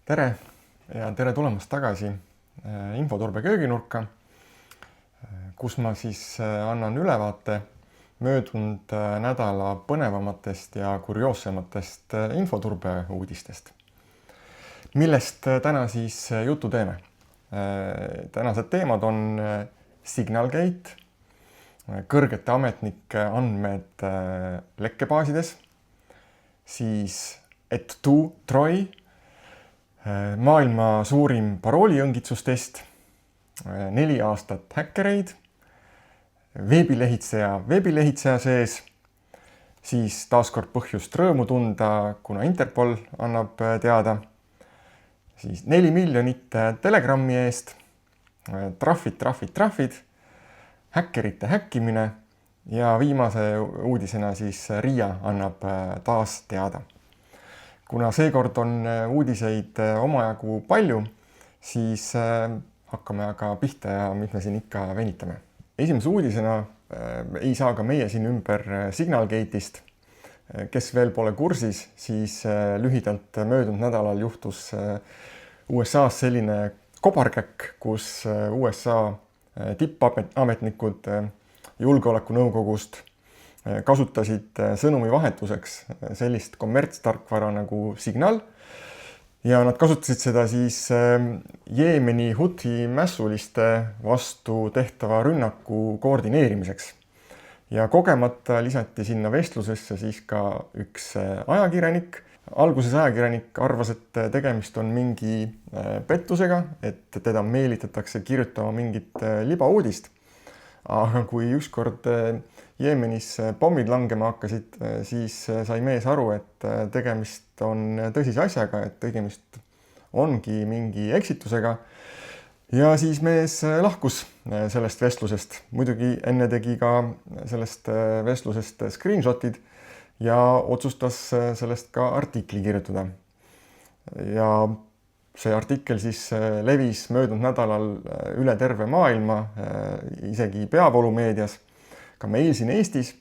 Tere ja tere tulemast tagasi Infoturbe kööginurka, kus ma siis annan ülevaate möödunud nädala põnevamatest ja kurioossematest infoturbe uudistest. Millest täna siis juttu teeme? Tänased teemad on Signalgate, kõrgete ametnike andmed lekkebaasides, siis Et2 Troi, maailma suurim parooliõngitsustest, 4 aastat häkkereid, veebilehitseja sees, siis taaskord põhjust rõõmu tunda, kuna Interpol annab teada, siis 4 miljonit Telegrami eest, trahvid, häkkerite häkkimine ja viimase uudisena siis RIA annab taas teada. Kuna seekord on uudiseid omajagu palju, siis hakkame aga pihta ja mis me siin ikka venitame. Esimese uudisena ei saa ka meie siin ümber Signalgate'ist. Kes veel pole kursis, siis lühidalt möödunud nädalal juhtus USA's selline kobarkäkk, kus USA tippametnikud julgeolekunõukogust kasutasid sõnumi vahetuseks sellist kommertstarkvara nagu Signal ja nad kasutasid seda siis Jeemeni Huthi mässuliste vastu tehtava rünnaku koordineerimiseks. Ja kogemata lisati sinna vestlusesse siis ka üks ajakirjanik. Alguses ajakirjanik arvas, et tegemist on mingi pettusega, et teda meelitatakse kirjutama mingit libauudist. Aga kui ükskord Jeemenis pommid langema hakkasid, siis sai mees aru, et tegemist on tõsise asjaga, et tegemist ongi mingi eksitusega. Ja siis mees lahkus sellest vestlusest. Muidugi enne tegi ka sellest vestlusest screenshotid ja otsustas sellest ka artikli kirjutada. Ja see artikkel siis levis möödunud nädalal üle terve maailma, isegi peavoolumeedias, ka meil siin Eestis.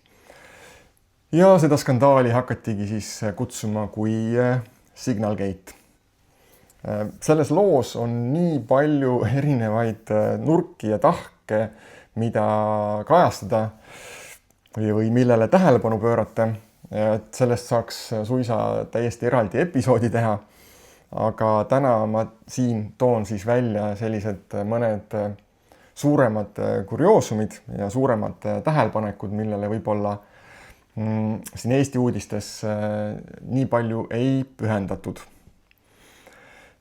Ja seda skandaali hakatigi siis kutsuma kui Signalgate. Selles loos on nii palju erinevaid nurki ja tahke, mida kajastada või millele tähelepanu pöörata. Et sellest saaks suisa täiesti eraldi episoodi teha. Aga täna ma siin toon siis välja sellised mõned suuremad kurioosumid ja suuremad tähelepanekud, millele võib-olla siin Eesti uudistes nii palju ei pühendatud.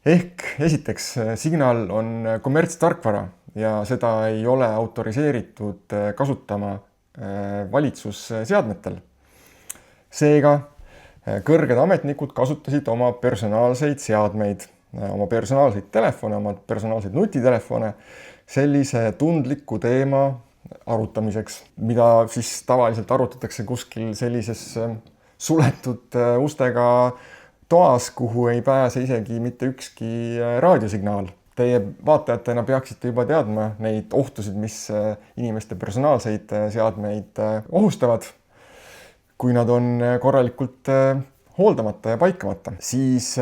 Ehk esiteks, Signal on kommertstarkvara ja seda ei ole autoriseeritud kasutama valitsusseadmetel. Seega kõrged ametnikud kasutasid oma personaalseid seadmeid, oma personaalseid telefone, oma personaalseid nutitelefone sellise tundliku teema arutamiseks, mida siis tavaliselt arutatakse kuskil sellises suletud ustega toas, kuhu ei pääse isegi mitte ükski raadiosignaal. Teie vaatajatena peaksite juba teadma neid ohtusid, mis inimeste personaalseid seadmeid ohustavad, kui nad on korralikult hooldamata ja paikamata. Siis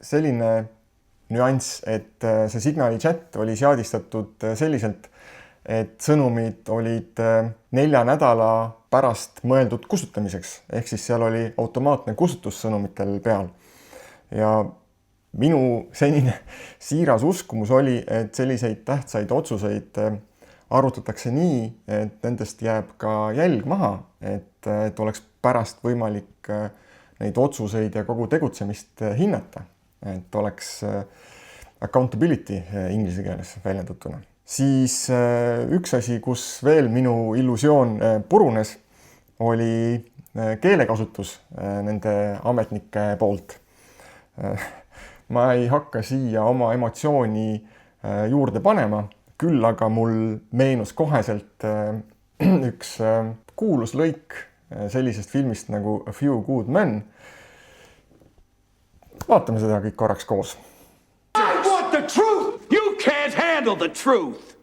selline nüanss, et see Signali chat oli seadistatud selliselt, et sõnumid olid 4 nädala pärast mõeldud kustutamiseks. Ehk siis seal oli automaatne kustutus sõnumitel peal. Ja minu senine siiras uskumus oli, et selliseid tähtsaid otsuseid arutatakse nii, et nendest jääb ka jälg maha, et oleks pärast võimalik neid otsuseid ja kogu tegutsemist hinnata. Et oleks accountability inglise keeles väljendatuna. Siis üks asi, kus veel minu illusioon purunes, oli keelekasutus nende ametnike poolt. Ma ei hakka siia oma emotsiooni juurde panema, küll aga mul meenus koheselt üks kuulus lõik sellisest filmist nagu A Few Good Men. Vaatame seda kõik korraks koos. I want the truth! You can't handle the truth!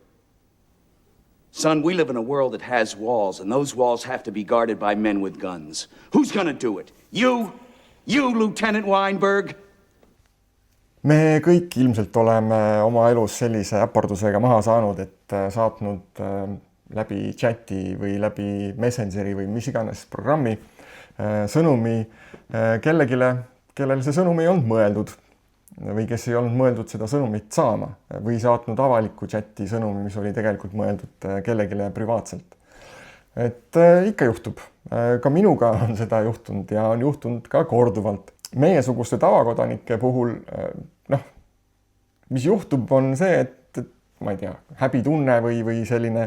Son, we live in a world that has walls, and those walls have to be guarded by men with guns. Who's gonna do it? You? You, Lieutenant Weinberg? Me kõik ilmselt oleme oma elus sellise äpardusega maha saanud, et saatnud läbi chati või läbi Messengeri või mis iganes programmi sõnumi kellegile, kellel see sõnum ei olnud mõeldud või kes ei olnud mõeldud seda sõnumit saama või saatnud avaliku chati sõnumi, mis oli tegelikult mõeldud kellegile privaatselt. Et ikka juhtub. Ka minuga on seda juhtunud ja on juhtunud ka korduvalt. Meiesuguste tavakodanike puhul, mis juhtub, on see, et ma ei tea, häbitunne või selline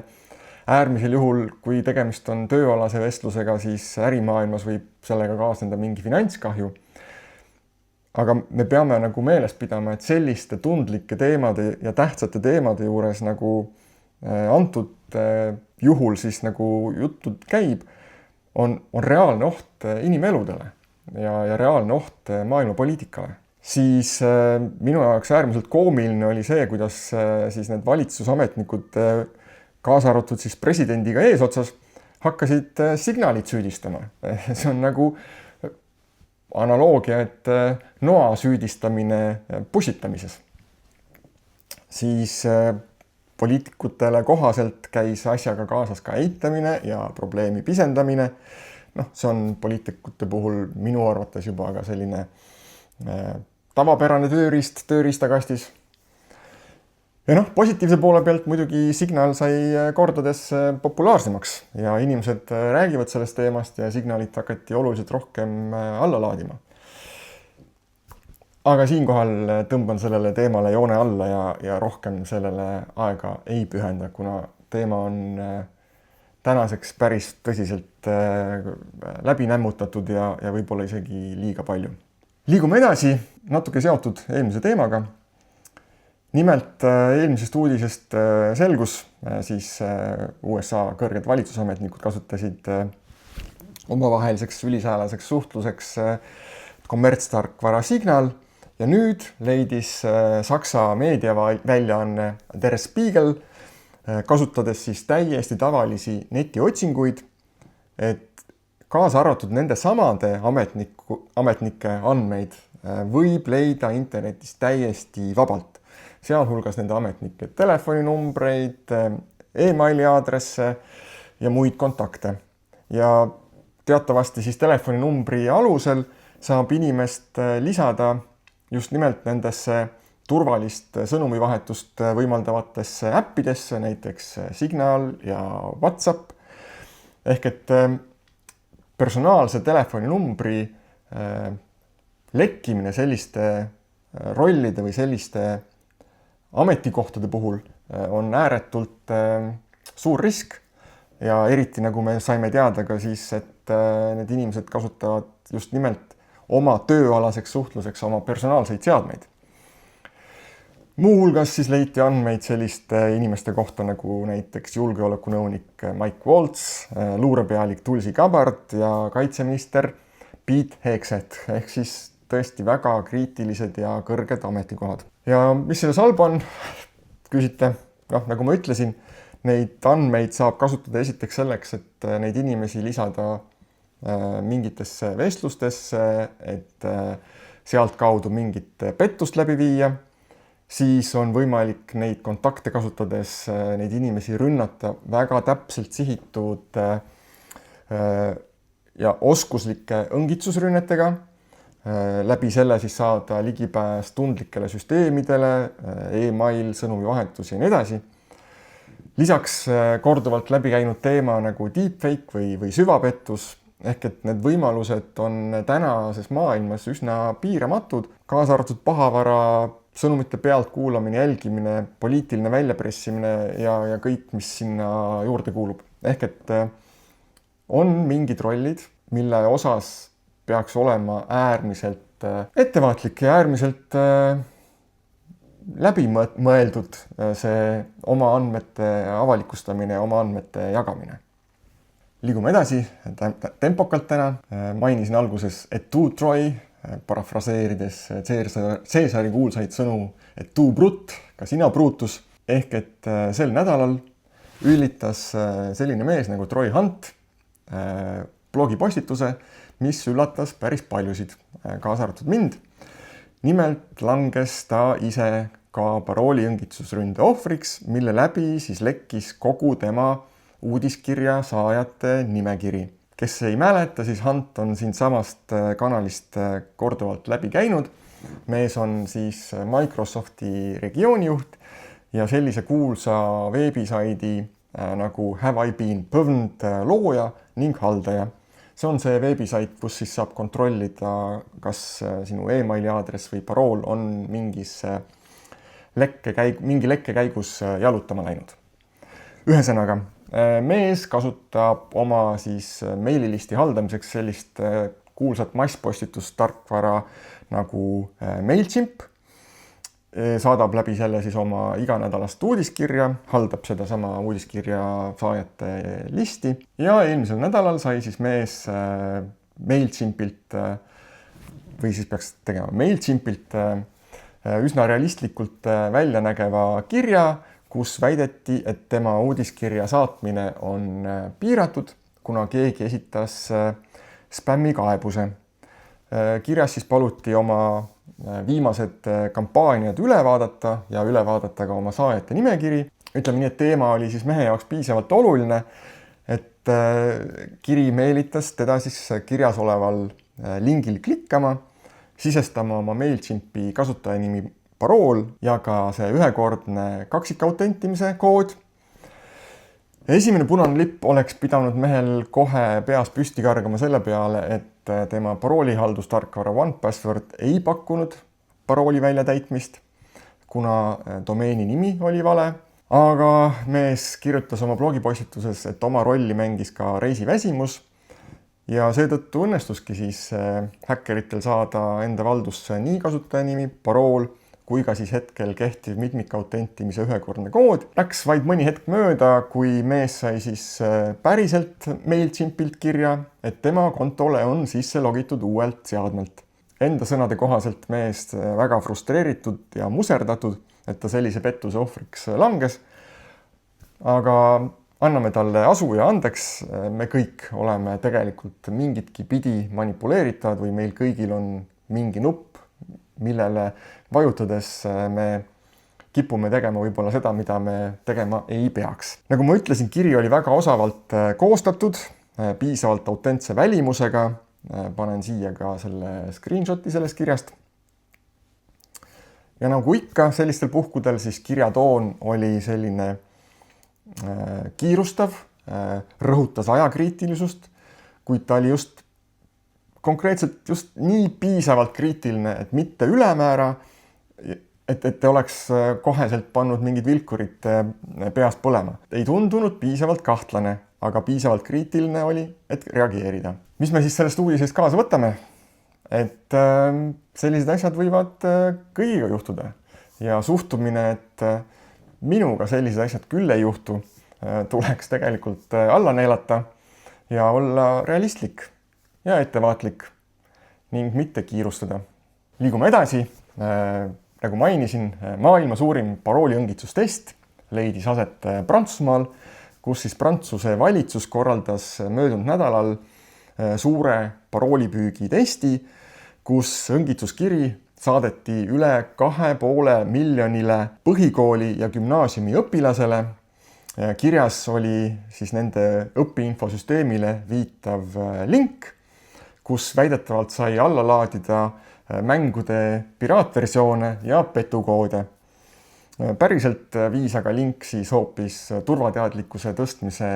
äärmisel juhul, kui tegemist on tööalase vestlusega, siis ärimaailmas võib sellega kaasneda mingi finantskahju. Aga me peame nagu meeles pidama, et selliste tundlike teemade ja tähtsate teemade juures nagu antud juhul siis nagu jutud käib, on reaalne oht inimeludele ja reaalne oht maailmapoliitikale. Siis minu jaoks äärmiselt koomiline oli see, kuidas siis need valitsusametnikud, kaasa arvatud siis presidendiga eesotsas, hakkasid signaalit süüdistama. See on nagu analoogia, et noa süüdistamine pussitamises. Siis poliitikutele kohaselt käis asjaga kaasas ka eitamine ja probleemi pisendamine. See on poliitikute puhul minu arvates juba ka selline tavapärane tööriistakastis. Ja positiivse poole pealt muidugi Signal sai kordades populaarsemaks ja inimesed räägivad sellest teemast ja Signalit hakati oluliselt rohkem alla laadima. Aga siinkohal tõmban sellele teemale joone alla ja rohkem sellele aega ei pühenda, kuna teema on tänaseks päris tõsiselt läbi nämmutatud ja võib-olla isegi liiga palju. Liigume edasi, natuke seotud eelmise teemaga. Nimelt eelmisest uudisest selgus, siis USA kõrged valitsusametnikud kasutasid omavaheliseks ülisäälaseks suhtluseks kommertstarkvara Signal ja nüüd leidis Saksa meediaväljaanne Der Spiegel, kasutades siis täiesti tavalisi netiotsinguid, et kaasa arvatud nende samade ametnike andmeid võib leida internetis täiesti vabalt, sealhulgas nende ametnike telefoninumbreid, e-maili aadresse ja muid kontakte. Ja teatavasti siis telefoninumbri alusel saab inimest lisada just nimelt nendesse turvalist sõnumivahetust võimaldavatesse äppidesse, näiteks Signal ja WhatsApp. Ehk et personaalse telefoninumbri lekkimine selliste rollide või selliste ametikohtade puhul on ääretult suur risk ja eriti nagu me saime teada ka siis, et need inimesed kasutavad just nimelt oma tööalaseks suhtluseks oma personaalseid seadmeid. Muuhulgas siis leiti andmeid selliste inimeste kohta nagu näiteks julgeolekunõunik Mike Waltz, luurepealik Tulsi Gabbard ja kaitseminister Pete Hegseth, ehk siis tõesti väga kriitilised ja kõrged ametikohad. Ja mis selles halba on, küsite? Nagu ma ütlesin, neid andmeid saab kasutada esiteks selleks, et neid inimesi lisada mingitesse vestlustesse, et sealt kaudu mingit pettust läbi viia. Siis on võimalik neid kontakte kasutades neid inimesi rünnata väga täpselt sihitud ja oskuslike õngitsusrünnetega. Läbi selle siis saada ligipääs tundlikele süsteemidele, e-mail, sõnumivahetus ja nii edasi. Lisaks korduvalt läbi käinud teema nagu deepfake või süvapettus, ehk et need võimalused on tänases maailmas üsna piiramatud, kaasa arvatud pahavara, sõnumite pealt kuulamine, jälgimine, poliitiline väljapressimine ja kõik, mis sinna juurde kuulub. Ehk et on mingid rollid, mille osas peaks olema äärmiselt ettevaatlik ja äärmiselt läbimõeldud see oma andmete avalikustamine ja oma andmete jagamine. Liigume edasi, tempokalt täna. Mainisin alguses et tu Troy, parafraseerides Caesari kuulsaid sõnu, et tu brut, ka sina Brutus. Ehk et sel nädalal ülitas selline mees nagu Troy Hunt blogipostituse, mis üllatas päris paljusid, kaasa arvatud mind. nimelt langes ta ise ka parooliõngitsusründe ohvriks, mille läbi siis lekkis kogu tema uudiskirja saajate nimekiri. Kes ei mäleta, siis Hunt on siinsamast kanalist korduvalt läbi käinud. Mees on siis Microsofti regioonijuht ja sellise kuulsa veebisaidi nagu Have I Been Pwned looja ning haldaja. See on see veebisait, kus siis saab kontrollida, kas sinu emaili aadress või parool on mingi lekke käigus jalutama läinud. Ühesõnaga, mees kasutab oma siis meililisti haldamiseks sellist kuulsat masspostitustarkvara nagu MailChimp, saadab läbi selle siis oma iganädalast uudiskirja, haldab sedasama uudiskirja saajate listi ja eelmisel nädalal sai siis mees MailChimpilt või siis peaks tegema MailChimpilt üsna realistlikult välja nägeva kirja, kus väideti, et tema uudiskirja saatmine on piiratud, kuna keegi esitas spämmikaebuse. Kirjas siis paluti oma viimased kampaaniad üle vaadata ja üle vaadata ka oma saajate nimekiri. Ütleme nii, et teema oli siis mehe jaoks piisavalt oluline, et kiri meelitas teda siis kirjas oleval lingil klikkama, sisestama oma MailChimpi kasutajanimi parool ja ka see ühekordne kaksikautentimise kood. Esimene punane lipp oleks pidanud mehel kohe peas püsti kargama selle peale, et tema paroolihaldustarkvara OnePassword ei pakkunud parooli väljatäitmist, kuna domeeni nimi oli vale. Aga mees kirjutas oma blogipostituses, et oma rolli mängis ka reisiväsimus ja seetõttu õnnestuski siis häkkeritel saada enda valdusse nii kasutajanimi, parool kui ka siis hetkel kehtiv mitmikautentimise ühekordne kood. Läks vaid mõni hetk mööda, kui mees sai siis päriselt MailChimpilt kirja, et tema kontole on sisse logitud uuelt seadmelt. Enda sõnade kohaselt mees väga frustreeritud ja muserdatud, et ta sellise pettuse ohvriks langes. Aga anname talle asu ja andeks, me kõik oleme tegelikult mingitki pidi manipuleeritavad või meil kõigil on mingi nupp, millele vajutades me kipume tegema võib-olla seda, mida me tegema ei peaks. Nagu ma ütlesin, kiri oli väga osavalt koostatud, piisavalt autentse välimusega. Panen siia ka selle screenshoti sellest kirjast. Ja nagu ikka sellistel puhkudel, siis kirjatoon oli selline kiirustav, rõhutas ajakriitilisust, kuid ta oli konkreetselt just nii piisavalt kriitiline, et mitte ülemäära, et oleks koheselt pannud mingid vilkurid peas põlema. Ei tundunud piisavalt kahtlane, aga piisavalt kriitiline oli, et reageerida. Mis me siis sellest uudisest kaasa võtame? Et sellised asjad võivad kõigiga juhtuda. Ja suhtumine, et minuga sellised asjad küll ei juhtu, tuleks tegelikult alla neelata ja olla realistlik ja ettevaatlik ning mitte kiirustada. Liigume edasi. Nagu mainisin, maailma suurim parooliõngitsustest leidis aset Prantsusmaal, kus siis Prantsuse valitsus korraldas möödunud nädalal suure paroolipüügi testi, kus õngitsuskiri saadeti üle 2,5 miljonile põhikooli ja gümnaasiumi õpilasele. Kirjas oli siis nende õpiinfosüsteemile viitav link, kus väidetavalt sai alla laadida mängude piraatversioone ja petukoode. Päriselt viis aga link siis hoopis turvateadlikkuse tõstmise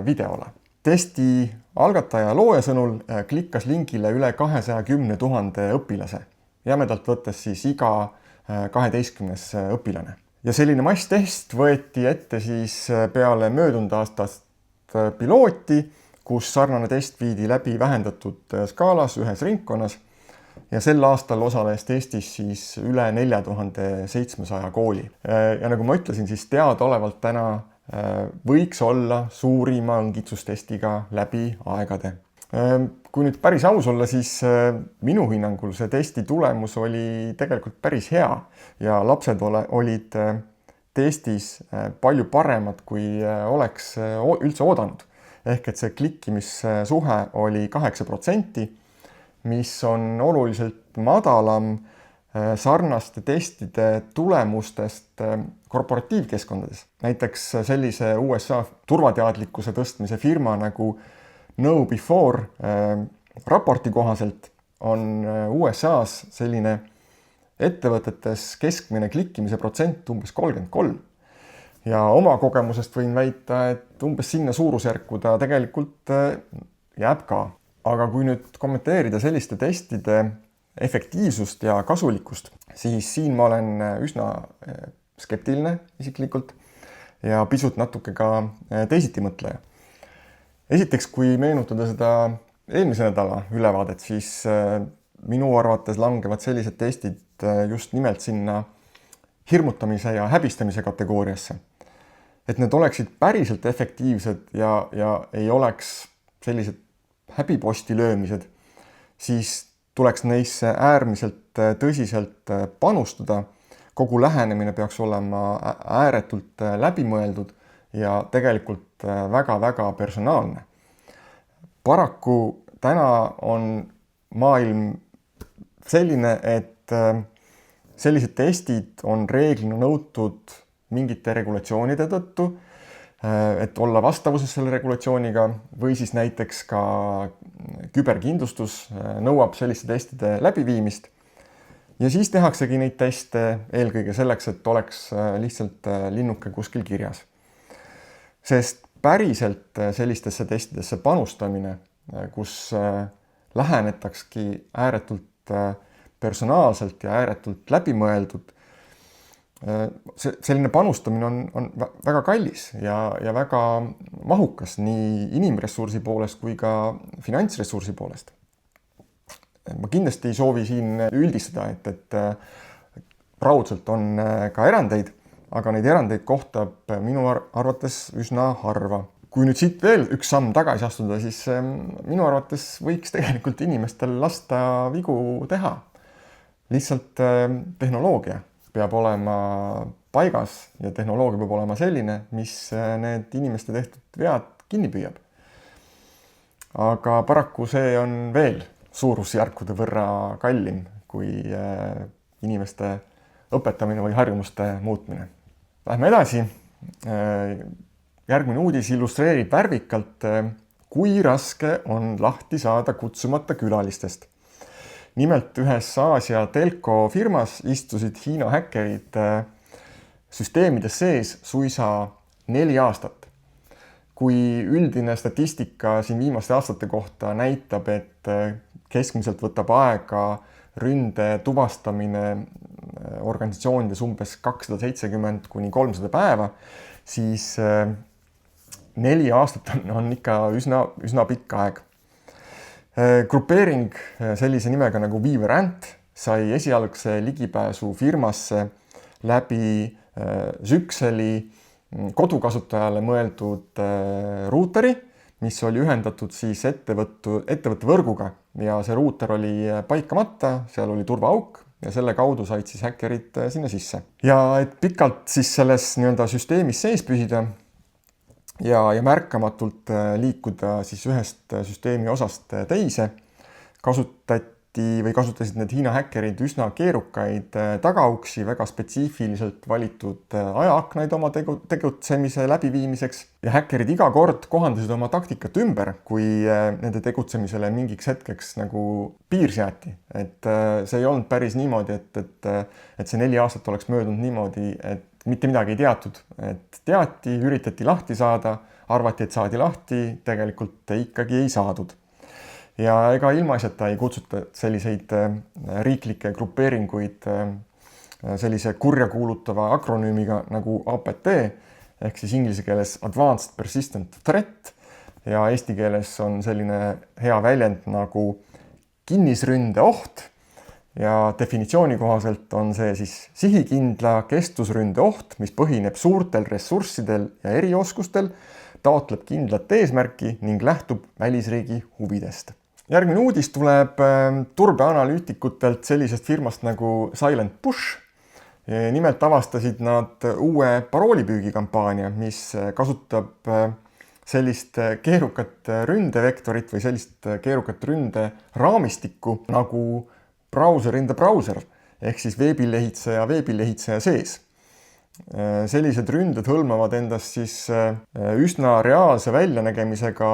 videole. Testi algataja looja sõnul klikkas linkile üle 210 000 õpilase. Jämedalt võttes siis iga 12. õpilane. Ja selline masstest võeti ette siis peale möödunud aastast pilooti, kus sarnane test viidi läbi vähendatud skaalas ühes ringkonnas ja sel aastal osales testis siis üle 4700 kooli. Ja nagu ma ütlesin, siis teadaolevalt täna võiks olla suurima õngitsustestiga läbi aegade. Kui nüüd päris aus olla, siis minu hinnangul see testi tulemus oli tegelikult päris hea ja lapsed olid testis palju paremad, kui oleks üldse oodanud. Ehk et see klikkimissuhe oli 8%, mis on oluliselt madalam sarnaste testide tulemustest korporatiivkeskkondades. Näiteks sellise USA turvateadlikkuse tõstmise firma nagu KnowBe4 raporti kohaselt on USA-s selline ettevõtetes keskmine klikkimise protsent umbes 33. Ja oma kogemusest võin väita, et umbes sinna suurusjärku ta tegelikult jääb ka. Aga kui nüüd kommenteerida selliste testide efektiivsust ja kasulikkust, siis siin ma olen üsna skeptiline isiklikult ja pisut natuke ka teisiti mõtleja. Esiteks, kui meenutada seda eelmise nädala ülevaadet, siis minu arvates langevad sellised testid just nimelt sinna hirmutamise ja häbistamise kategooriasse. Et need oleksid päriselt efektiivsed ja ei oleks sellised häbiposti löömised, siis tuleks neisse äärmiselt tõsiselt panustada. Kogu lähenemine peaks olema ääretult läbimõeldud ja tegelikult väga-väga personaalne. Paraku täna on maailm selline, et sellised testid on reeglina nõutud mingite regulatsioonide tõttu, et olla vastavuses selle regulatsiooniga või siis näiteks ka küberkindlustus nõuab selliste testide läbiviimist. Ja siis tehaksegi neid teste eelkõige selleks, et oleks lihtsalt linnuke kuskil kirjas. Sest päriselt sellistesse testidesse panustamine, kus lähenetakski ääretult personaalselt ja ääretult läbimõeldud, selline panustamine on väga kallis ja väga mahukas nii inimressursi poolest kui ka finantsressursi poolest. Ma kindlasti ei soovi siin üldistada, et raudselt on ka erandeid, aga neid erandeid kohtab minu arvates üsna harva. Kui nüüd siit veel üks samm tagasi astuda, siis minu arvates võiks tegelikult inimestel lasta vigu teha. Lihtsalt tehnoloogia peab olema paigas ja tehnoloogia peab olema selline, mis need inimeste tehtud vead kinni püüab. Aga paraku see on veel suurusjärkude võrra kallim kui inimeste õpetamine või harjumuste muutmine. Lähme edasi. Järgmine uudis illustreerib värvikalt, kui raske on lahti saada kutsumata külalistest. Nimelt ühes Aasia telko firmas istusid Hiina häkkerid süsteemides sees suisa 4 aastat. Kui üldine statistika siin viimaste aastate kohta näitab, et keskmiselt võtab aega ründe tuvastamine organisatsioonides umbes 270 kuni 300 päeva, siis 4 aastat on ikka üsna pikk aeg. Grupeering sellise nimega nagu Weaver-Ant sai esialgse ligipääsu firmasse läbi Zyxeli kodukasutajale mõeldud ruuteri, mis oli ühendatud siis ettevõtte võrguga ja see ruuter oli paikamata, seal oli turvaauk ja selle kaudu said siis häkkerid sinna sisse. Ja et pikalt siis selles süsteemis sees püsida ja märkamatult liikuda siis ühest süsteemi osast teise, kasutasid need Hiina häkkerid üsna keerukaid tagauksi, väga spetsiifiliselt valitud ajaaknaid oma tegutsemise läbiviimiseks ja häkkerid iga kord kohandasid oma taktikat ümber, kui nende tegutsemisele mingiks hetkeks nagu piir seati. Et see ei olnud päris niimoodi, et see 4 aastat oleks möödunud niimoodi, et mitte midagi ei teatud, et teati, üritati lahti saada, arvati, et saadi lahti, tegelikult ikkagi ei saadud. Ja ega ilmaasjata ei kutsuta selliseid riiklikke grupeeringuid sellise kurja kuulutava akronüümiga nagu APT, ehk siis inglise keeles Advanced Persistent Threat ja eesti keeles on selline hea väljend nagu kinnisründe oht. Ja definitsiooni kohaselt on see siis sihikindla kestusründe oht, mis põhineb suurtel ressurssidel ja erioskustel, taotleb kindlat eesmärki ning lähtub välisriigi huvidest. Järgmine uudis tuleb turbeanalüütikutelt sellisest firmast nagu Silent Push. Nimelt avastasid nad uue paroolipüügikampaania, mis kasutab sellist keerukat ründevektorit või sellist keerukat ründeraamistikku nagu browser in the browser ehk siis veebilehitseja sees. Sellised ründed hõlmavad endas siis üsna reaalse väljanägemisega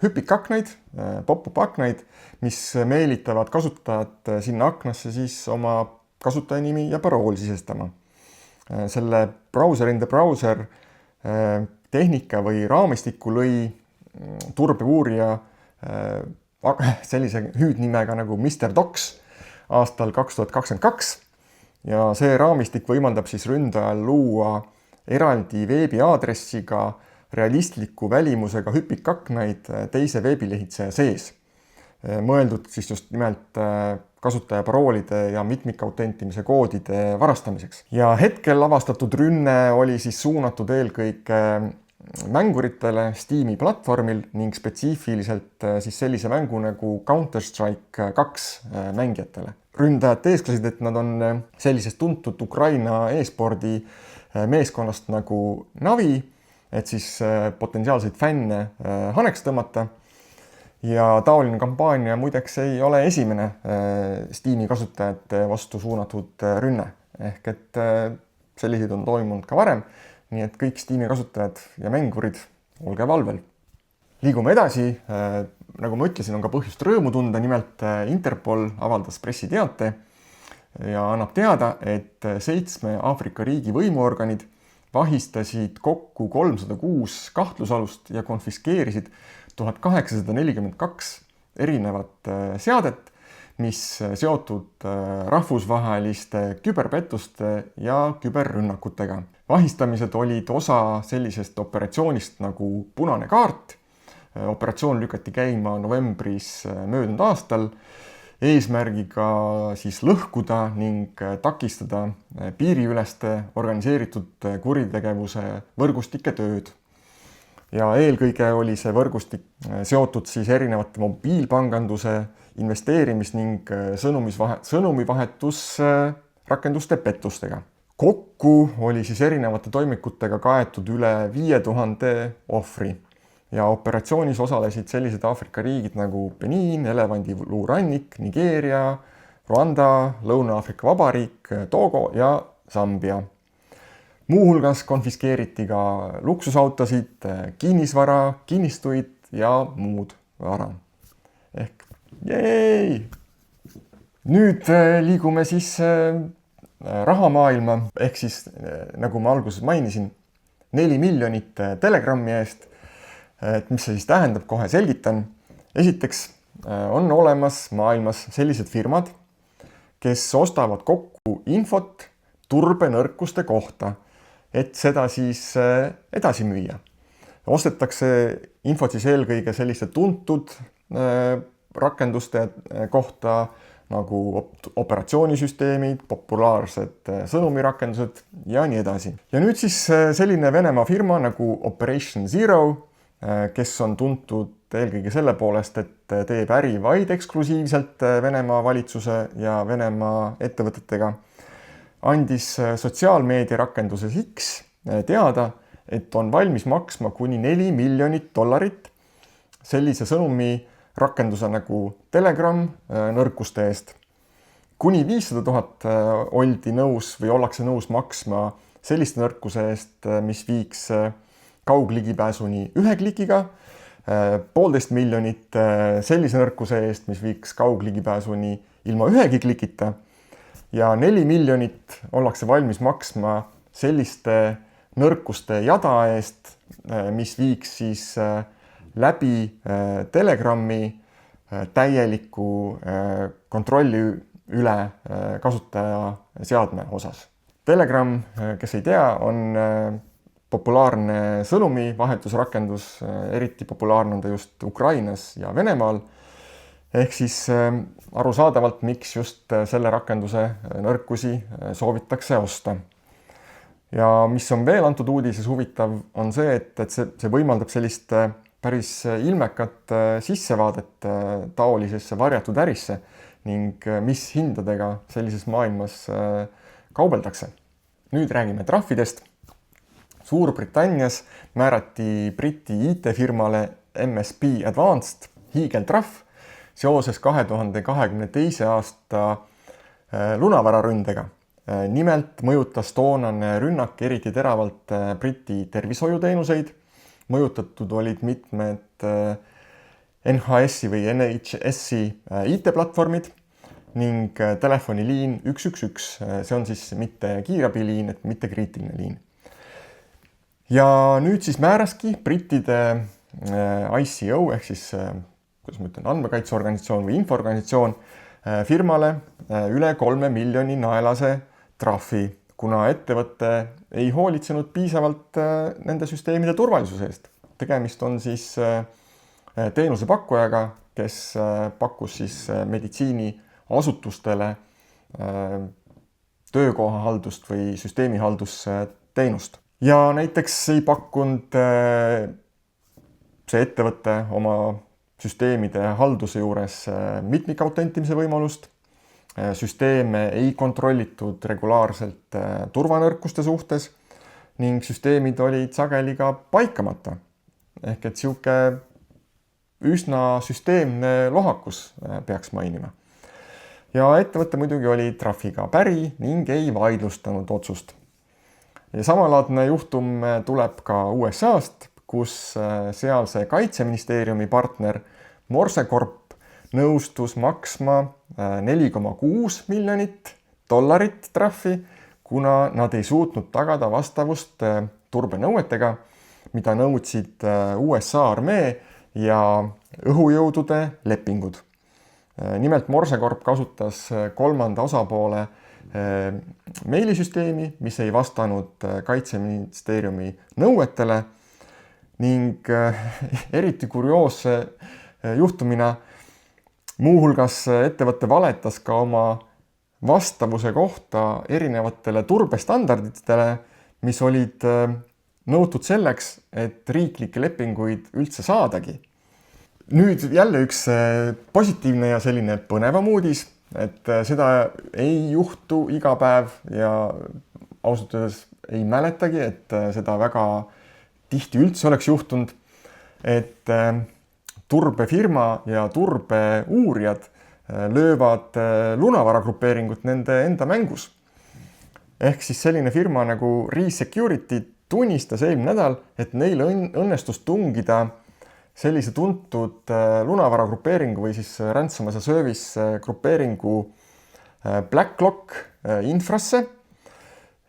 hüpikaknaid, pop-up aknaid, mis meelitavad kasutajat sinna aknasse siis oma kasutajanimi ja parool sisestama. Selle browser in the browser tehnika või raamistiku lõi turbevuurija sellise hüüdnimega nagu Mr. Docs aastal 2022 ja see raamistik võimaldab siis ründajal luua eraldi veebiaadressiga realistliku välimusega hüpikaknaid teise veebilehitseja sees. Mõeldud siis just nimelt kasutaja paroolide ja mitmikautentimise koodide varastamiseks. Ja hetkel avastatud rünne oli siis suunatud eelkõige mänguritele Steam'i platvormil ning spetsiifiliselt siis sellise mängu nagu Counter-Strike 2 mängijatele. Ründajad teeskasid, et nad on sellisest tuntud Ukraina e-spordi meeskonnast nagu Navi, et siis potentsiaalseid fänne haneks tõmmata. Ja taoline kampaania muideks ei ole esimene Steam'i kasutajate vastu suunatud rünne. Ehk et selliseid on toimunud ka varem, nii et kõik Steam'i kasutajad ja mängurid, olge valvel. Liigume edasi, nagu ma ütlesin, on ka põhjust rõõmu tunda, nimelt Interpol avaldas pressiteate ja annab teada, et 7 Aafrika riigi võimuorganid vahistasid kokku 306 kahtlusalust ja konfiskeerisid 1842 erinevat seadet, mis seotud rahvusvaheliste küberpettuste ja küberrünnakutega. Vahistamised olid osa sellisest operatsioonist nagu Punane kaart. Operatsioon lükati käima novembris möödunud aastal eesmärgiga siis lõhkuda ning takistada piiriüleste organiseeritud kuritegevuse võrgustike tööd. Ja eelkõige oli see võrgustik seotud siis erinevate mobiilpanganduse, investeerimis- ning sõnumivahetusrakenduste pettustega. Kokku oli siis erinevate toimikutega kaetud üle 5000 ohvri. Ja operatsioonis osalesid sellised Aafrika riigid nagu Benin, Elevandiluurannik, Nigeeria, Rwanda, Lõuna-Aafrika Vabariik, Togo ja Zambia. Muuhulgas konfiskeeriti ka luksusautosid, kinnisvara, kinnistuid ja muud vara. Ehk jäi! Nüüd liigume siis rahamaailma, ehk siis nagu ma alguses mainisin, 4 miljonit Telegrami eest. Et mis see siis tähendab, kohe selgitan. Esiteks on olemas maailmas sellised firmad, kes ostavad kokku infot turbenõrkuste kohta, et seda siis edasi müüa. Ostetakse infot siis eelkõige selliste tuntud rakenduste kohta nagu operatsioonisüsteemid, populaarsed sõnumirakendused ja nii edasi. Ja nüüd siis selline Venemaa firma nagu Operation Zero, kes on tuntud eelkõige selle poolest, et teeb äri vaid eksklusiivselt Venemaa valitsuse ja Venemaa ettevõtetega, andis sotsiaalmeedia rakenduses X teada, et on valmis maksma kuni $4 miljonit sellise sõnumi rakenduse nagu Telegram nõrkuste eest. Kuni 500 000 oldi nõus või ollakse nõus maksma selliste nõrkuse eest, mis viiks kaugligipääsuni 1 klikiga, 1,5 miljonit sellise nõrkuse eest, mis viiks kaugligipääsuni ilma 1 klikita ja 4 miljonit ollakse valmis maksma selliste nõrkuste jada eest, mis viiks siis läbi Telegrami täieliku kontrolli üle kasutaja seadme osas. Telegram, kes ei tea, on populaarne sõnumivahetusrakendus, eriti populaarne on ta just Ukrainas ja Venemaal, ehk siis arusaadavalt, miks just selle rakenduse nõrkusi soovitakse osta. Ja mis on veel antud uudises huvitav, on see, et see võimaldab sellist päris ilmekat sissevaadet taolisesse varjatud ärisse ning mis hindadega sellises maailmas kaubeldakse. Nüüd räägime trahvidest. Suurbritannias määrati Briti IT-firmale MSP Advanced hiigeltrahv seoses 2022. aasta lunavararündega. Nimelt mõjutas toonane rünnak eriti teravalt Briti tervishoiuteenuseid. Mõjutatud olid mitmed NHS-i või NHS-i IT-platvormid ning telefoniliin 111. See on siis mitte kiirabiliin, et mitte kriitiline liin. Ja nüüd siis määraski brittide ICO ehk siis, kuidas ma ütlen, andmekaitseorganisatsioon või infoorganisatsioon firmale üle 3 miljoni naelase trahvi, kuna ettevõte ei hoolitsenud piisavalt nende süsteemide turvalisuse eest. Tegemist on siis teenusepakkujaga, kes pakkus siis meditsiiniasutustele töökohahaldust või süsteemihaldusteenust. Ja näiteks ei pakkunud see ettevõte oma süsteemide halduse juures mitmikautentimise võimalust, süsteeme ei kontrollitud regulaarselt turvanõrkuste suhtes ning süsteemid olid sageli ka paikamata. Ehk et sihuke üsna süsteemne lohakus peaks mainima. Ja ettevõte muidugi oli trahviga päri ning ei vaidlustanud otsust. Ja samalaadne juhtum tuleb ka USA-st, kus sealse kaitseministeeriumi partner Morse Corp nõustus maksma $4,6 miljonit trahvi, kuna nad ei suutnud tagada vastavust turbenõuetega, mida nõudsid USA armee ja õhujõudude lepingud. Nimelt Morse Corp kasutas kolmanda osapoole meilisüsteemi, mis ei vastanud kaitseministeeriumi nõuetele ning eriti kurioosse juhtumina muuhulgas ettevõte valetas ka oma vastavuse kohta erinevatele turbestandarditele, mis olid nõutud selleks, et riiklikke lepinguid üldse saadagi. Nüüd jälle üks positiivne ja selline põnevam uudis, et seda ei juhtu iga päev ja ausalt öeldes ei mäletagi, et seda väga tihti üldse oleks juhtunud, et turbefirma ja turbeuurijad löövad lunavaragrupeeringut nende enda mängus. Ehk siis selline firma nagu ReSecurity tunnistas eelmine nädal, et neil õnnestus tungida sellise tuntud lunavaragrupeeringu või siis ransom as a service grupeeringu BlackLock infrasse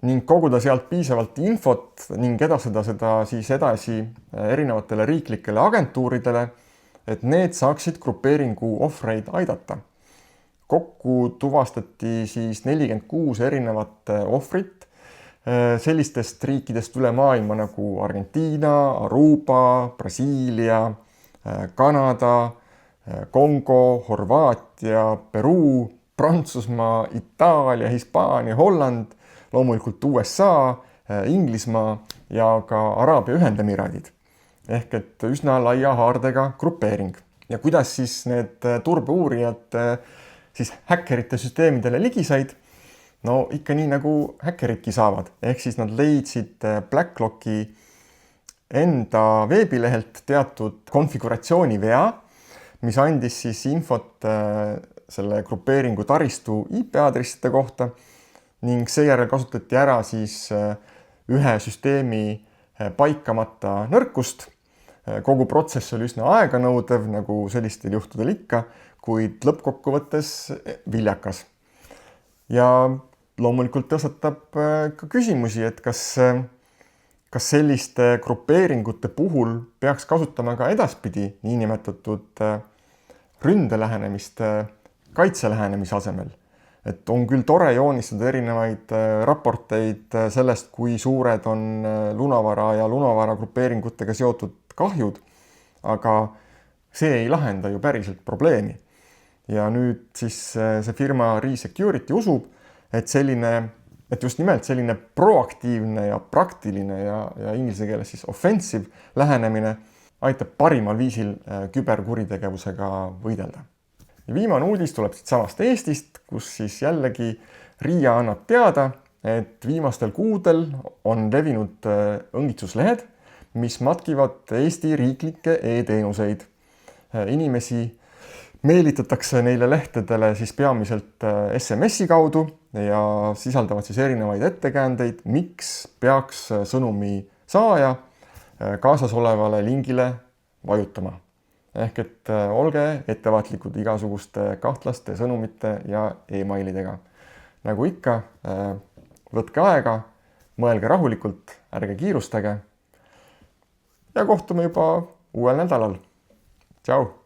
ning koguda sealt piisavalt infot ning edastada seda siis edasi erinevatele riiklikele agentuuridele, et need saaksid grupeeringu ohvreid aidata. Kokku tuvastati siis 46 erinevat ohvrit sellistest riikidest üle maailma nagu Argentiina, Aruba, Brasiilia, Kanada, Kongo, Horvaatia, Peruu, Prantsusmaa, Itaalia, Hispaania, Holland, loomulikult USA, Inglismaa ja ka Araabia Ühendemiraadid. Ehk et üsna laia haardega grupeering. Ja kuidas siis need turbeuurijad siis häkkerite süsteemidele ligi said? No ikka nii nagu häkkeridki saavad. Ehk siis nad leidsid BlackLocki enda veebilehelt teatud konfiguratsiooni vea, mis andis siis infot selle grupeeringu taristu IP-aadresside kohta ning seejärel kasutati ära siis ühe süsteemi paikamata nõrkust. Kogu protsess oli üsna aeganõudev, nagu sellistel juhtudel ikka, kuid lõppkokkuvõttes viljakas. Ja loomulikult tõstatab ka küsimusi, et kas selliste grupeeringute puhul peaks kasutama ka edaspidi niinimetatud ründelähenemist kaitselähenemise asemel. Et on küll tore joonistada erinevaid raporteid sellest, kui suured on lunavara ja lunavara grupeeringutega seotud kahjud, aga see ei lahenda ju päriselt probleemi. Ja nüüd siis see firma ReSecurity usub, et just nimelt selline proaktiivne ja praktiline ja inglise keeles siis offensive lähenemine aitab parimal viisil küberkuritegevusega võidelda. Ja viimane uudis tuleb siit samast Eestist, kus siis jällegi RIA annab teada, et viimastel kuudel on levinud õngitsuslehed, mis matkivad Eesti riiklikke e-teenuseid. Inimesi meelitatakse neile lehtedele siis peamiselt SMS-i kaudu ja sisaldavad siis erinevaid ettekäändeid, miks peaks sõnumi saaja kaasas olevale lingile vajutama. Ehk et olge ettevaatlikud igasuguste kahtlaste sõnumite ja e-mailidega. Nagu ikka, võtke aega, mõelge rahulikult, ärge kiirustage ja kohtume juba uuel nädalal. Tšau!